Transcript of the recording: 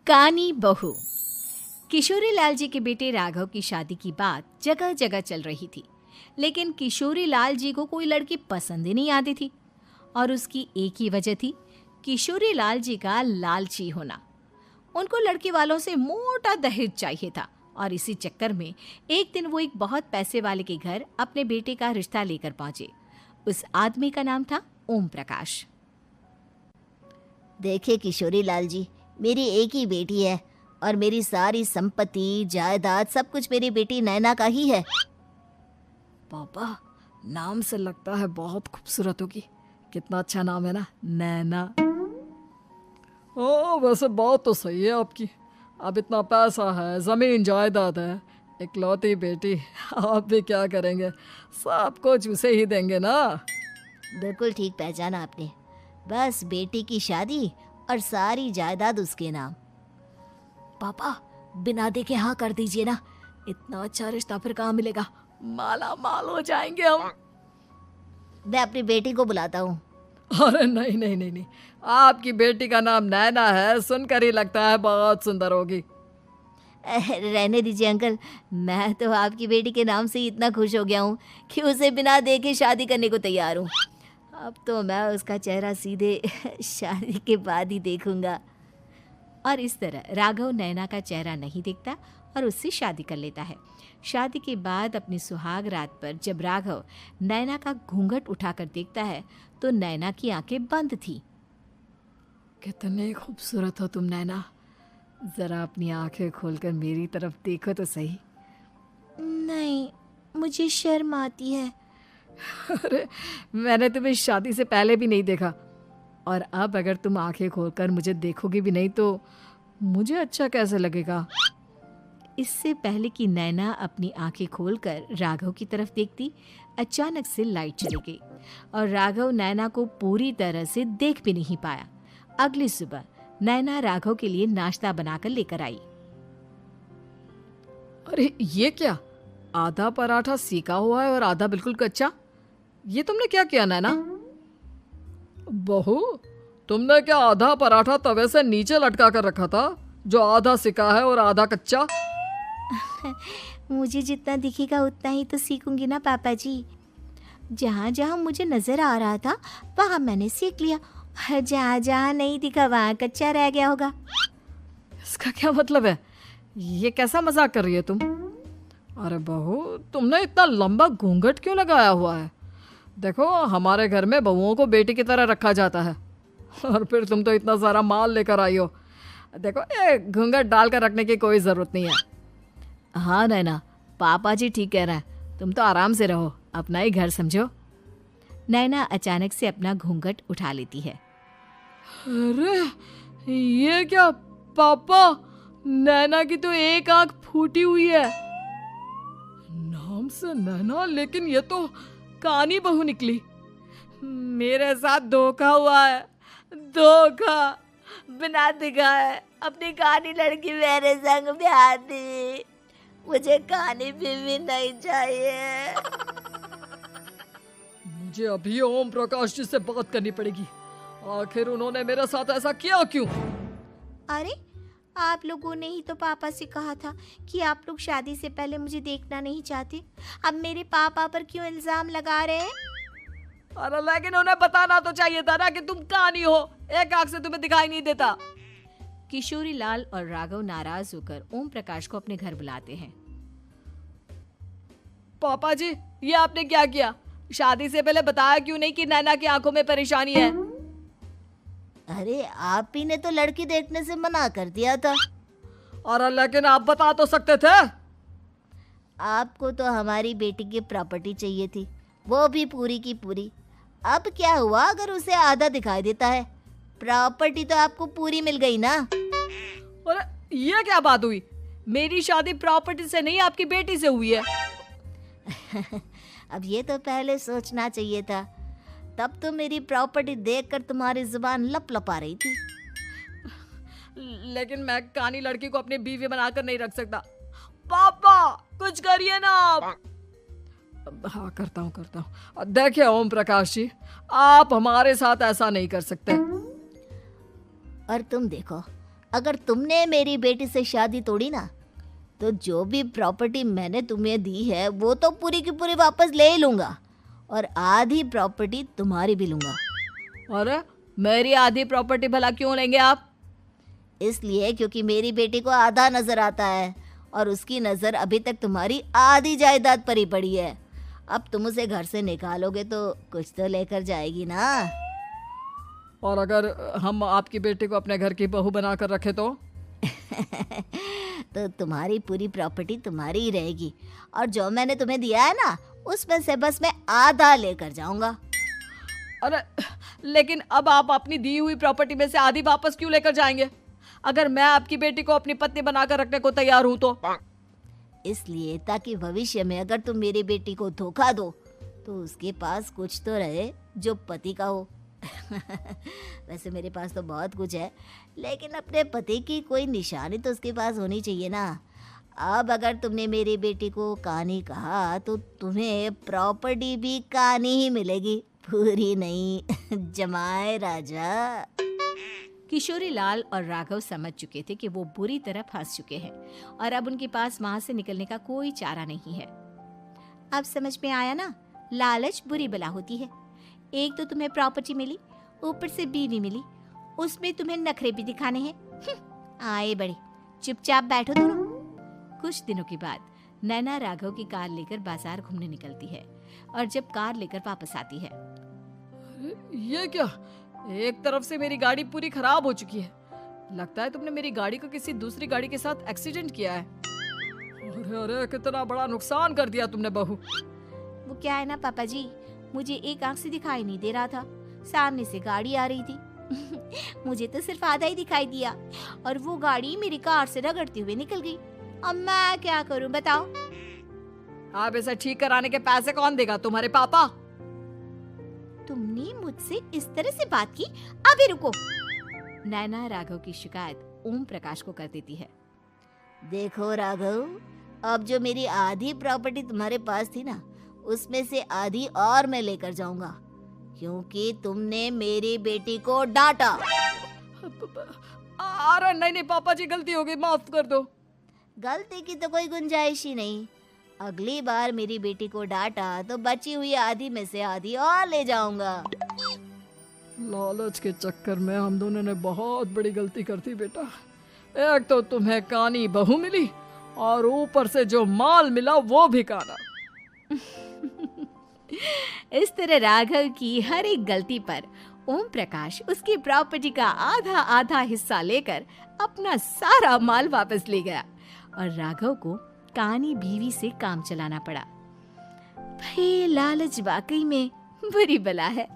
कानी बहू। किशोरी लाल जी के बेटे राघव की शादी की बात जगह जगह चल रही थी, लेकिन किशोरी लाल जी को कोई लड़की पसंद ही नहीं आती थी। और उसकी एक ही वजह थी, किशोरी लाल जी का लालची होना। उनको लड़की वालों से मोटा दहेज चाहिए था और इसी चक्कर में एक दिन वो एक बहुत पैसे वाले के घर अपने बेटे का रिश्ता लेकर पहुंचे। उस आदमी का नाम था ओम प्रकाश। देखिए किशोरी लाल जी, मेरी एक ही बेटी है और मेरी सारी संपत्ति जायदाद सब कुछ मेरी बेटी नैना का ही है। पापा, नाम से लगता है बहुत खूबसूरत होगी। कितना अच्छा नाम है ना, नैना। ओ, वैसे बात तो सही है आपकी। अब इतना पैसा है, जमीन जायदाद है, इकलौती बेटी, आप भी क्या करेंगे? सब कुछ उसे ही देंगे ना। बिल्कुल ठीक पहचाना आपने। बस बेटी की शादी और सारी जायदाद उसके नाम। पापा, बिना देखे हाँ कर दीजिए ना। इतना अच्छा रिश्ता फिर कहाँ मिलेगा? माला माल हो जाएंगे हम। मैं अपनी बेटी को बुलाता हूँ। अरे नहीं नहीं नहीं नहीं, आपकी बेटी का नाम नैना है, सुनकर ही लगता है बहुत सुंदर होगी। रहने दीजिए अंकल, मैं तो आपकी बेटी के नाम से ही इतना खुश हो गया हूँ कि उसे बिना देखे शादी करने को तैयार हूँ। अब तो मैं उसका चेहरा सीधे शादी के बाद ही देखूंगा। और इस तरह राघव नैना का चेहरा नहीं देखता और उससे शादी कर लेता है। शादी के बाद अपनी सुहाग रात पर जब राघव नैना का घूंघट उठाकर देखता है तो नैना की आंखें बंद थी। कितनी खूबसूरत हो तुम नैना, जरा अपनी आंखें खोलकर मेरी तरफ देखो तो सही। नहीं, मुझे शर्म आती है। अरे, मैंने तुम्हें शादी से पहले भी नहीं देखा, और अब अगर तुम आंखें खोलकर मुझे देखोगी भी नहीं तो मुझे अच्छा कैसे लगेगा? इससे पहले कि नैना अपनी आंखें खोलकर राघव की तरफ देखती, अचानक से लाइट चली गई और राघव नैना को पूरी तरह से देख भी नहीं पाया। अगली सुबह नैना राघव के लिए नाश्ता बनाकर लेकर आई। अरे ये क्या, आधा पराठा सीका हुआ है और आधा बिल्कुल कच्चा। ये तुमने क्या किया नैना? बहू, तुमने क्या आधा पराठा तवे से नीचे लटका कर रखा था, जो आधा सिका है और आधा कच्चा? मुझे जितना दिखेगा उतना ही तो सीखूंगी ना पापा जी। जहाँ जहाँ मुझे नजर आ रहा था वहाँ मैंने सीख लिया, जहाँ जहाँ नहीं दिखा वहाँ कच्चा रह गया होगा। इसका क्या मतलब है? ये कैसा मजाक कर रही है तुम? अरे बहू, तुमने इतना लंबा घूंघट क्यों लगाया हुआ है? देखो, हमारे घर में बहुओं को बेटी की तरह रखा जाता है, और फिर तुम तो इतना सारा माल लेकर आई हो। देखो, ये घूंघट डालकर रखने की कोई ज़रूरत नहीं है। हाँ नैना, पापा जी ठीक कह रहे हैं, तुम तो आराम से रहो, अपना ही घर समझो। नैना अचानक से अपना घूंघट उठा लेती है। अरे ये क्या पापा, नैना की तो एक आंख फूटी हुई है। नाम से नैना, लेकिन ये तो कानी बहू निकली। मेरे साथ धोखा हुआ है, धोखा। बिना दिखाए अपनी कानी लड़की मेरे संग ब्याह दी। मुझे कानी बीवी नहीं चाहिए। मुझे अभी ओम प्रकाश जी से बात करनी पड़ेगी। आखिर उन्होंने मेरे साथ ऐसा किया क्यों? अरे, आप लोगों ने ही तो पापा से कहा था कि आप लोग शादी से पहले मुझे देखना नहीं चाहते। अब मेरे पापा पर क्यों इल्जाम लगा रहे हैं? अरे लेकिन उन्हें बताना तो चाहिए था ना कि तुम कानी हो, एक आंख से तुम्हें दिखाई नहीं देता। किशोरी लाल और राघव नाराज होकर ओम प्रकाश को अपने घर बुलाते हैं। पापा जी, ये आपने क्या किया? शादी से पहले बताया क्यों नहीं कि नैना की आंखों में परेशानी है? अरे, आप ही ने तो लड़की देखने से मना कर दिया था। अरे लेकिन आप बता तो सकते थे। आपको तो हमारी बेटी की प्रॉपर्टी चाहिए थी, वो भी पूरी की पूरी। अब क्या हुआ अगर उसे आधा दिखाई देता है? प्रॉपर्टी तो आपको पूरी मिल गई ना। अरे ये क्या बात हुई? मेरी शादी प्रॉपर्टी से नहीं, आपकी बेटी से हुई है। अब ये तो पहले सोचना चाहिए था, तब तो मेरी प्रॉपर्टी देखकर तुम्हारी जुबान लप लपा रही थी। लेकिन मैं कानी लड़की को अपनी बीवी बनाकर नहीं रख सकता। पापा, कुछ करिए ना आप। हाँ, करता हूँ। देखिए ओम प्रकाश जी, आप हमारे साथ ऐसा नहीं कर सकते। और तुम देखो, अगर तुमने मेरी बेटी से शादी तोड़ी ना, तो जो भी प्रॉपर्टी मैंने तुम्हें दी है वो तो पूरी की पूरी वापस ले ही लूँगा, और आधी प्रॉपर्टी तुम्हारी भी लूँगा। अरे मेरी आधी प्रॉपर्टी भला क्यों लेंगे आप? इसलिए क्योंकि मेरी बेटी को आधा नज़र आता है और उसकी नज़र अभी तक तुम्हारी आधी जायदाद पर ही पड़ी है। अब तुम उसे घर से निकालोगे तो कुछ तो लेकर जाएगी ना। और अगर हम आपकी बेटी को अपने घर की बहू बना कर रखे तो? तो तुम्हारी पूरी प्रॉपर्टी तुम्हारी ही रहेगी, और जो मैंने तुम्हें दिया है ना, उसमें से बस मैं आधा लेकर जाऊंगा। अरे लेकिन अब आप अपनी दी हुई प्रॉपर्टी में से आधी वापस क्यों लेकर जाएंगे? अगर मैं आपकी बेटी को अपनी पत्नी बनाकर रखने को तैयार हूं तो? इसलिए ताकि भविष्य में अगर तुम मेरी बेटी को धोखा दो तो उसके पास कुछ तो रहे जो पति का हो। वैसे मेरे पास तो बहुत कुछ है, लेकिन अपने पति की कोई निशानी तो उसके पास होनी चाहिए ना। अब अगर तुमने मेरी बेटी को कानी कहा तो तुम्हें प्रॉपर्टी भी कानी ही मिलेगी, पूरी नहीं। जमाए राजा। किशोरी लाल और राघव समझ चुके थे कि वो बुरी तरह फंस चुके हैं और अब उनके पास वहां से निकलने का कोई चारा नहीं है। अब समझ में आया ना, लालच बुरी बला होती है। एक तो तुम्हें प्रॉपर्टी मिली, ऊपर से बीवी मिली, उसमें तुम्हें नखरे भी दिखाने हैं। आए बड़े, चुपचाप बैठो दोनों। कुछ दिनों के बाद नैना राघव की कार लेकर बाजार घूमने निकलती है और जब कार लेकर वापस आती है, ये क्या? एक तरफ से मेरी गाड़ी पूरी खराब हो चुकी है। लगता है तुमने मेरी गाड़ी को किसी दूसरी गाड़ी के साथ एक्सीडेंट किया है। अरे अरे कितना बड़ा नुकसान कर दिया तुमने बहू। वो क्या है ना पापा जी, मुझे एक आंख से दिखाई नहीं दे रहा था, सामने से गाड़ी आ रही थी। मुझे तो सिर्फ आधा ही दिखाई दिया और वो गाड़ी मेरी कार से रगड़ते हुए निकल गई। अब मैं क्या करूं बताओ? आप इसे ठीक कराने के पैसे कौन देगा? तुम्हारे पापा। तुमने मुझसे इस तरह से बात की? अभी रुको। नैना राघव की शिकायत ओम प्रकाश को कर देती है। देखो राघव, अब जो मेरी आधी प्रॉपर्टी तुम्हारे पास थी ना, उसमें से आधी और मैं लेकर जाऊंगा, क्योंकि तुमने मेरी बेटी को डांटा। अरे नहीं नहीं पापा जी, गलती हो गई, माफ कर दो। गलती की तो कोई गुंजाइश ही नहीं। अगली बार मेरी बेटी को डांटा तो बची हुई आधी में से आधी और ले जाऊंगा। लालच के चक्कर में हम दोनों ने बहुत बड़ी गलती कर दी बेटा। एक तो तुम्हें कानी बहू मिली और ऊपर से जो माल मिला वो भी काना। इस तरह राघव की हर एक गलती पर ओम प्रकाश उसकी प्रॉपर्टी का आधा आधा हिस्सा लेकर अपना सारा माल वापस ले गया और राघव को कानी बीवी से काम चलाना पड़ा। भाई लालच वाकई में बुरी बला है।